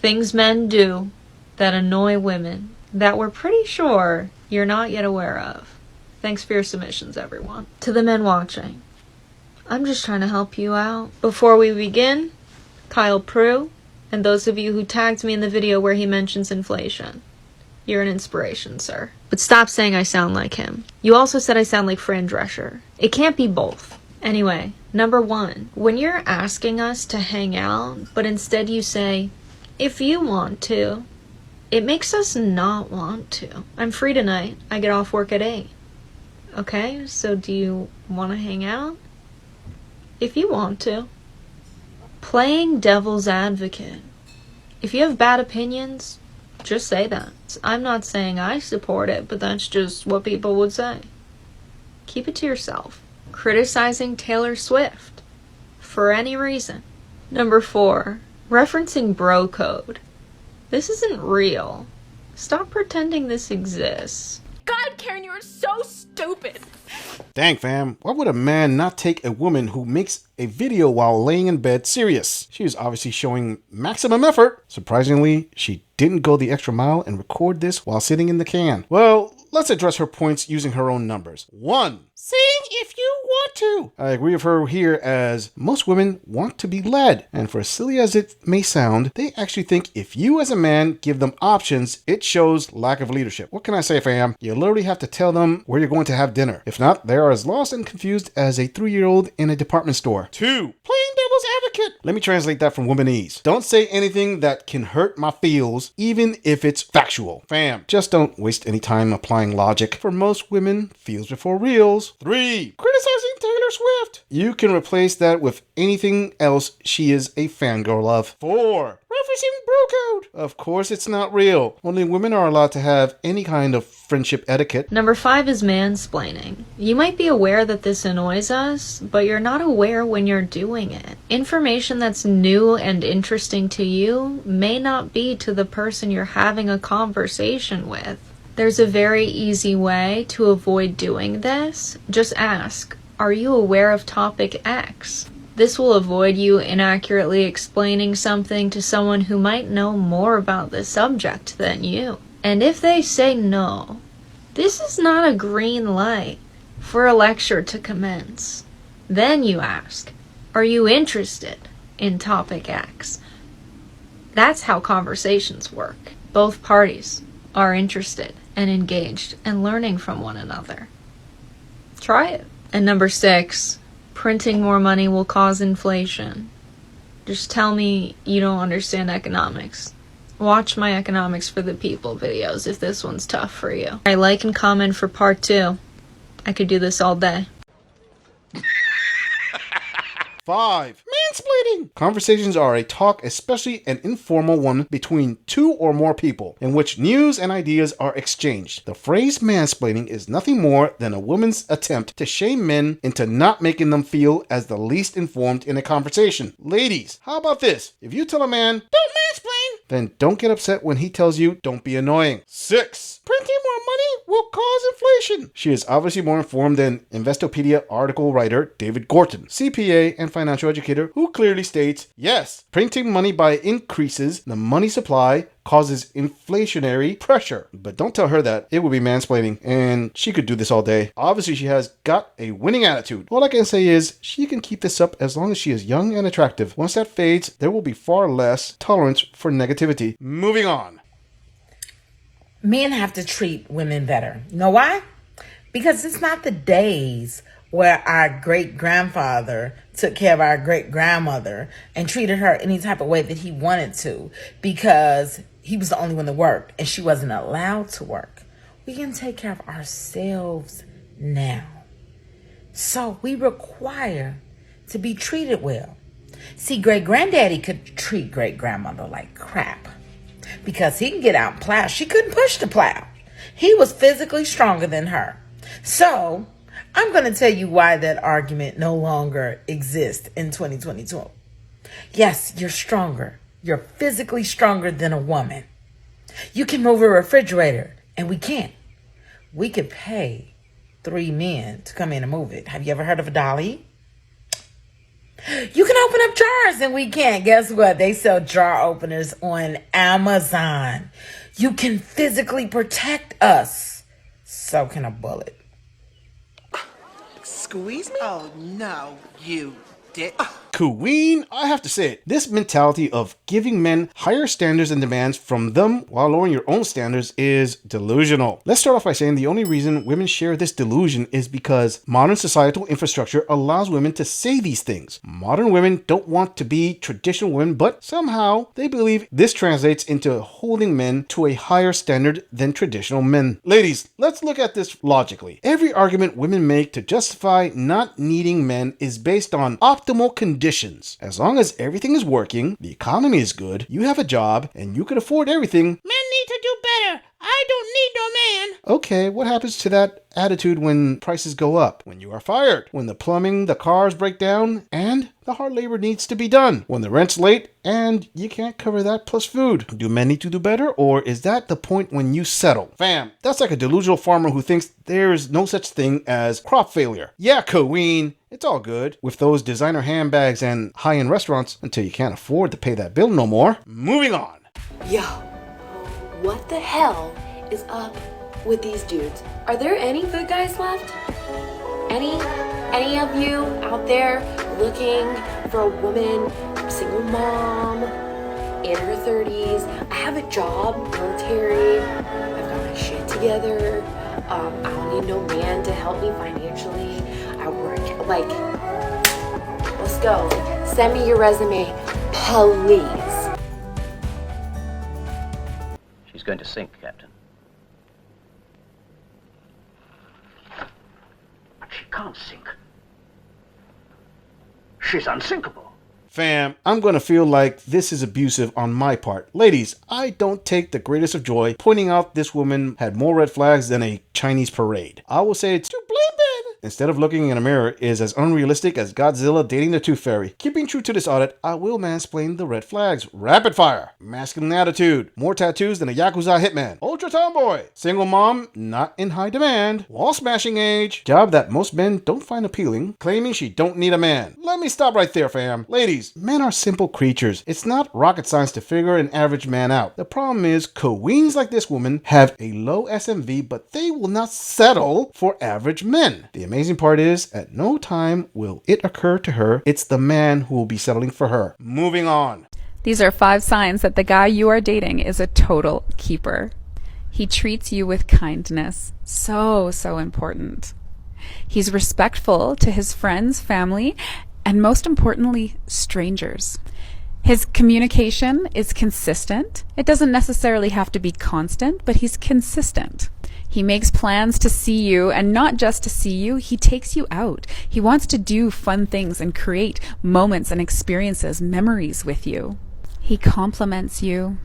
Things men do that annoy women that we're pretty sure you're not yet aware of. Thanks for your submissions, everyone. To the men watching, I'm just trying to help you out. Before we begin, Kyle Prue, and those of you who tagged me in the video where he mentions inflation, you're an inspiration, sir. But stop saying I sound like him. You also said I sound like Fran Drescher. It can't be both. Anyway, number 1, when you're asking us to hang out, but instead you say, if you want to, it makes us not want to. I'm free tonight. I get off work at 8. Okay, so do you want to hang out? If you want to. Playing devil's advocate. If you have bad opinions, just say that. I'm not saying I support it, but that's just what people would say. Keep it to yourself. Criticizing Taylor Swift for any reason. Number 4, referencing bro code. This isn't real. Stop pretending this exists. God, Karen, you are so stupid. Dang, fam. Why would a man not take a woman who makes a video while laying in bed serious? She is obviously showing maximum effort. Surprisingly, she didn't go the extra mile and record this while sitting in the can. Well, let's address her points using her own numbers. 1, saying if you want to. I agree with her here, as most women want to be led. And for as silly as it may sound, they actually think if you as a man give them options, it shows lack of leadership. What can I say, fam? You literally have to tell them where you're going to have dinner. If not, they are as lost and confused as a 3-year-old in a department store. 2, playing devil's advocate. Let me translate that from womanese. Don't say anything that can hurt my feels, even if it's factual. Fam, just don't waste any time applying logic. For most women, feels before reals. 3, criticizing Taylor Swift. You can replace that with anything else she is a fangirl of. 4, referencing bro code. Of course it's not real. Only women are allowed to have any kind of friendship etiquette. Number 5 is mansplaining. You might be aware that this annoys us, but you're not aware when you're doing it. Information that's new and interesting to you may not be to the person you're having a conversation with. There's a very easy way to avoid doing this. Just ask, are you aware of topic X? This will avoid you inaccurately explaining something to someone who might know more about the subject than you. And if they say no, this is not a green light for a lecture to commence. Then you ask, are you interested in topic X? That's how conversations work. Both parties are interested and engaged and learning from one another. Try it. And number 6, printing more money will cause inflation. Just tell me you don't understand economics. Watch my Economics for the People videos if this one's tough for you. Alright, like and comment for part 2. I could do this all day. 5, mansplaining. Conversations are a talk, especially an informal one between 2 or more people, in which news and ideas are exchanged. The phrase mansplaining is nothing more than a woman's attempt to shame men into not making them feel as the least informed in a conversation. Ladies, how about this? If you tell a man, don't mansplain, then don't get upset when he tells you, don't be annoying. 6, printing more money will cause inflation. She is obviously more informed than Investopedia article writer David Gorton, CPA and financial educator, who clearly states, yes, printing money by increases the money supply causes inflationary pressure. But don't tell her that. It would be mansplaining, and she could do this all day. Obviously, she has got a winning attitude. All I can say is she can keep this up as long as she is young and attractive. Once that fades, there will be far less tolerance for negativity. Moving on. Men have to treat women better. You know why? Because it's not the days where our great-grandfather took care of our great-grandmother and treated her any type of way that he wanted to because he was the only one to work and she wasn't allowed to work. We can take care of ourselves now. So we require to be treated well. See, great-granddaddy could treat great-grandmother like crap because he can get out and plow. She couldn't push the plow. He was physically stronger than her. So I'm going to tell you why that argument no longer exists in 2022. Yes, you're stronger. You're physically stronger than a woman. You can move a refrigerator, and we can't. We could pay 3 men to come in and move it. Have you ever heard of a dolly? You can open up jars and we can't. Guess what? They sell jar openers on Amazon. You can physically protect us. So can a bullet. Squeeze me? Oh, no, you dick. Queen, I have to say it. This mentality of giving men higher standards and demands from them while lowering your own standards is delusional. Let's start off by saying the only reason women share this delusion is because modern societal infrastructure allows women to say these things. Modern women don't want to be traditional women, but somehow they believe this translates into holding men to a higher standard than traditional men. Ladies, let's look at this logically. Every argument women make to justify not needing men is based on optimal conditions. As long as everything is working, the economy is good, you have a job, and you can afford everything, men need to do better. I don't need no man. Okay, what happens to that attitude when prices go up? When you are fired? When the plumbing, the cars break down, and the hard labor needs to be done? When the rent's late, and you can't cover that plus food? Do men need to do better, or is that the point when you settle? Fam, that's like a delusional farmer who thinks there's no such thing as crop failure. Yeah, Queen. It's all good with those designer handbags and high-end restaurants until you can't afford to pay that bill no more. Moving on. Yo, what the hell is up with these dudes? Are there any good guys left? Any of you out there looking for a woman, single mom, in her 30s? I have a job, military, I've got my shit together. I don't need no man to help me financially. I work, like, let's go. Send me your resume, please. She's going to sink, Captain. But she can't sink. She's unsinkable. Fam, I'm gonna feel like this is abusive on my part. Ladies, I don't take the greatest of joy pointing out this woman had more red flags than a Chinese parade. I will say it's too bleeping. Instead of looking in a mirror is as unrealistic as Godzilla dating the Tooth Fairy. Keeping true to this audit, I will mansplain the red flags. Rapid fire. Masculine attitude. More tattoos than a Yakuza hitman. Ultra tomboy. Single mom, not in high demand. Wall smashing age. Job that most men don't find appealing. Claiming she don't need a man. Let me stop right there, fam. Ladies, men are simple creatures. It's not rocket science to figure an average man out. The problem is, queens like this woman have a low SMV, but they will not settle for average men. The amazing part is, at no time will it occur to her it's the man who will be settling for her. Moving on. These are 5 signs that the guy you are dating is a total keeper. He treats you with kindness. So important. He's respectful to his friends, family, and most importantly, strangers. His communication is consistent. It doesn't necessarily have to be constant, but he's consistent. He makes plans to see you, and not just to see you, he takes you out. He wants to do fun things and create moments and experiences, memories with you. He compliments you.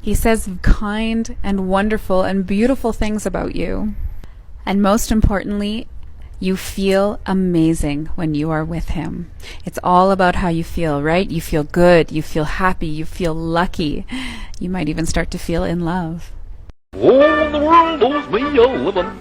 He says kind and wonderful and beautiful things about you. And most importantly, you feel amazing when you are with him. It's all about how you feel, right? You feel good, you feel happy, you feel lucky. You might even start to feel in love. Oh, the world owes me a living.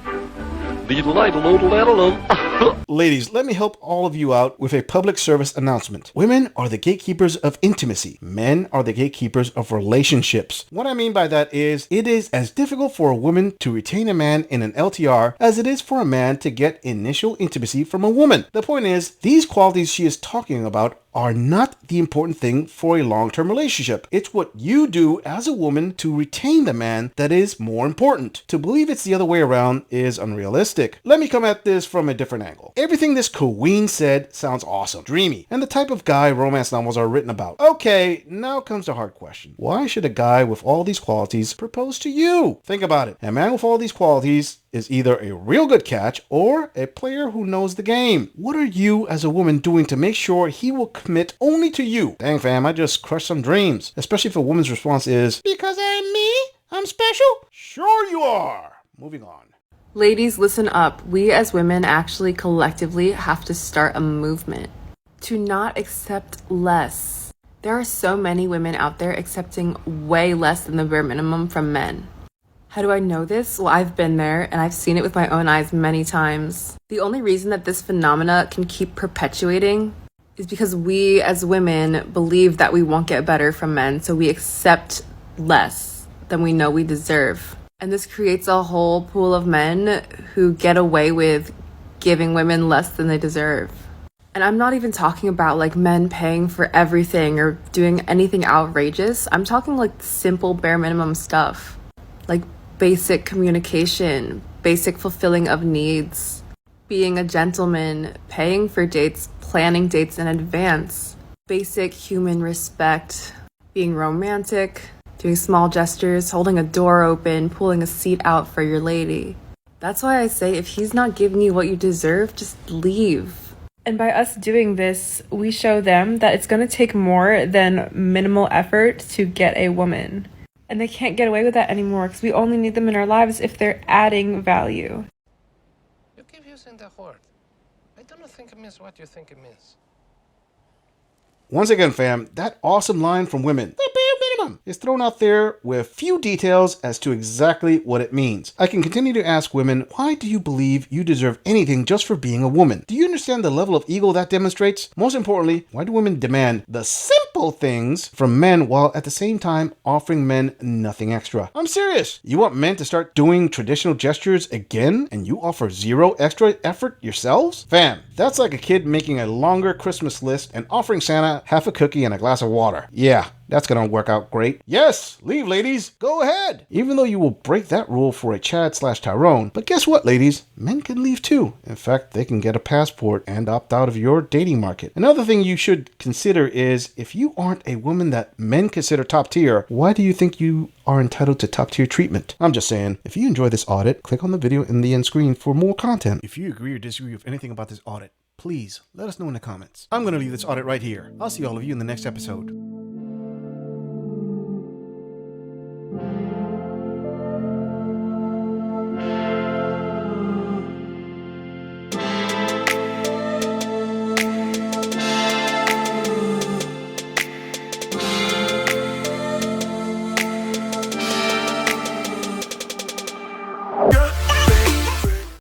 Ladies, let me help all of you out with a public service announcement. Women are the gatekeepers of intimacy. Men are the gatekeepers of relationships. What I mean by that is, it is as difficult for a woman to retain a man in an LTR as it is for a man to get initial intimacy from a woman. The point is, these qualities she is talking about are not the important thing for a long-term relationship. It's what you do as a woman to retain the man that is more important. To believe it's the other way around is unrealistic. Let me come at this from a different angle. Everything this queen said sounds awesome, dreamy, and the type of guy romance novels are written about. Okay, now comes the hard question. Why should a guy with all these qualities propose to you? Think about it. A man with all these qualities is either a real good catch or a player who knows the game. What are you as a woman doing to make sure he will commit only to you? Dang fam, I just crushed some dreams. Especially if a woman's response is, because I'm me? I'm special? Sure you are. Moving on. Ladies, listen up. We as women actually collectively have to start a movement to not accept less. There are so many women out there accepting way less than the bare minimum from men. How do I know this? Well, I've been there and I've seen it with my own eyes many times. The only reason that this phenomena can keep perpetuating is because we as women believe that we won't get better from men, so we accept less than we know we deserve. And this creates a whole pool of men who get away with giving women less than they deserve. And I'm not even talking about like men paying for everything or doing anything outrageous. I'm talking like simple bare minimum stuff, like basic communication, basic fulfilling of needs, being a gentleman, paying for dates, planning dates in advance, basic human respect, being romantic, doing small gestures, holding a door open, pulling a seat out for your lady. That's why I say if he's not giving you what you deserve, just leave. And by us doing this, we show them that it's going to take more than minimal effort to get a woman. And they can't get away with that anymore because we only need them in our lives if they're adding value. You keep using that word. I don't think it means what you think it means. Once again, fam, that awesome line from women, the bare minimum, is thrown out there with few details as to exactly what it means. I can continue to ask women, why do you believe you deserve anything just for being a woman? Do you understand the level of ego that demonstrates? Most importantly, why do women demand the simple things from men while at the same time offering men nothing extra? I'm serious. You want men to start doing traditional gestures again and you offer zero extra effort yourselves? Fam, that's like a kid making a longer Christmas list and offering Santa half a cookie and a glass of water. Yeah, that's gonna work out great. Yes, leave, ladies. Go ahead. Even though you will break that rule for a Chad/Tyrone, but guess what, ladies? Men can leave too. In fact, they can get a passport and opt out of your dating market. Another thing you should consider is if you aren't a woman that men consider top tier, why do you think you are entitled to top tier treatment? I'm just saying, if you enjoy this audit, click on the video in the end screen for more content. If you agree or disagree with anything about this audit, please let us know in the comments. I'm going to leave this audit right here. I'll see all of you in the next episode.